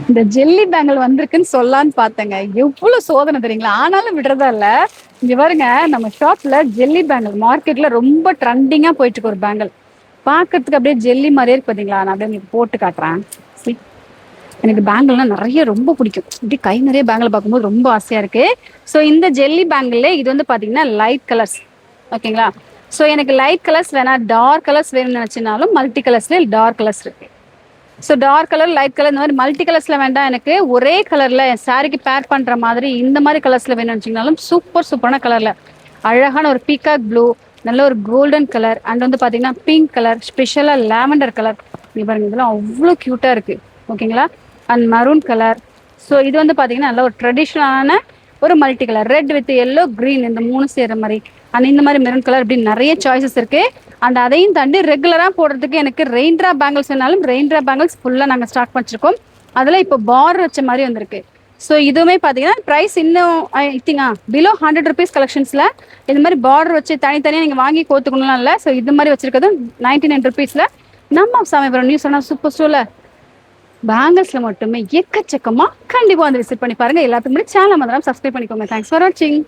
இந்த jelly bangle வந்திருக்குன்னு சொல்லலான்னு பார்த்தேங்க. எவ்வளவு சோதனை தெரியுங்களா? ஆனாலும் விடுறதா இல்ல. இங்க பாருங்க, நம்ம ஷாப்ல ஜெல்லி பேங்கிள் மார்க்கெட்ல ரொம்ப ட்ரெண்டிங்கா போயிட்டு இருக்கு ஒரு பேங்கிள். பாக்குறதுக்கு அப்படியே ஜெல்லி மாதிரியே இருக்கு பாத்தீங்களா? நான் அப்படியே உங்களுக்கு போட்டு காட்டுறேன். See? எனக்கு பேங்கிள்னா நிறைய ரொம்ப பிடிக்கும். இப்படி கை நிறைய பேங்கிள் பார்க்கும்போது ரொம்ப ஆசையா இருக்கு. ஸோ இந்த ஜெல்லி பேங்கிள்ல இது வந்து பாத்தீங்கன்னா லைட் கலர்ஸ். ஓகேங்களா? ஸோ எனக்கு லைட் கலர்ஸ் வேணா, டார்க் கலர்ஸ் வேணும்னு நினைச்சினாலும் மல்டி கலர்ஸ்ல டார்க் கலர்ஸ் இருக்கு. So dark colour, light colour, இந்த மாதிரி மல்டி கலர்ஸ்ல வேண்டாம், எனக்கு ஒரே கலர்ல என் சாரிக்கு பேர் பண்ற மாதிரி இந்த மாதிரி கலர்ஸ்ல வேணும்னு வச்சிங்கனாலும் சூப்பரான கலர்ல அழகான ஒரு பீகாக் ப்ளூ, நல்ல ஒரு கோல்டன் கலர் அண்ட் வந்து பாத்தீங்கன்னா பிங்க் கலர், ஸ்பெஷலா லாவெண்டர் கலர். இங்க பாருங்க, இதெல்லாம் அவ்வளோ கியூட்டா இருக்கு. ஓகேங்களா? And maroon colour. ஸோ இது வந்து பாத்தீங்கன்னா நல்ல ஒரு ட்ரெடிஷ்னலான ஒரு multi colour, red with yellow green, இந்த மூணு சேர்ற மாதிரி அண்ட் இந்த மாதிரி மெரூன் கலர், இப்படி நிறைய சாய்ஸஸ் இருக்கு. அண்ட் அதையும் தாண்டி ரெகுலரா போடுறதுக்கு எனக்கு ரெயின் ட்ராப் பேங்கிள்ஸ் வேணாலும் ரெயின் ட்ராப் பேங்கிள்ஸ் ஃபுல்லா நாங்க ஸ்டார்ட் பண்ணிருக்கோம். அதுல இப்போ பார் வச்ச மாதிரி வந்திருக்கு. ஸோ இதுவுமே பாத்தீங்கன்னா பிரைஸ் இன்னும் ஐ திங்க் பிலோ 100 ருபீஸ் கலெக்ஷன்ஸ்ல இந்த மாதிரி பார்டர் வச்சு தனித்தனியா நீங்க வாங்கி கோத்துக்கணும்லாம் இல்ல. ஸோ இது மாதிரி வச்சிருக்கிறது 99 ருபீஸ்ல நம்ம சமயபுரம் நியூஸ் சொன்னா சூப்பர் ஸ்டோர்ல பேங்கிள்ஸ்ல மட்டுமே எக்கச்சக்கமா. கண்டிப்பா வந்து விசிட் பண்ணி பாருங்க. எல்லாத்துக்கும் முன்னாடி சேனல் மறக்காம சப்ஸ்கிரைப் பண்ணிக்கோங்க. தேங்க்ஸ் ஃபார் வாட்சிங்.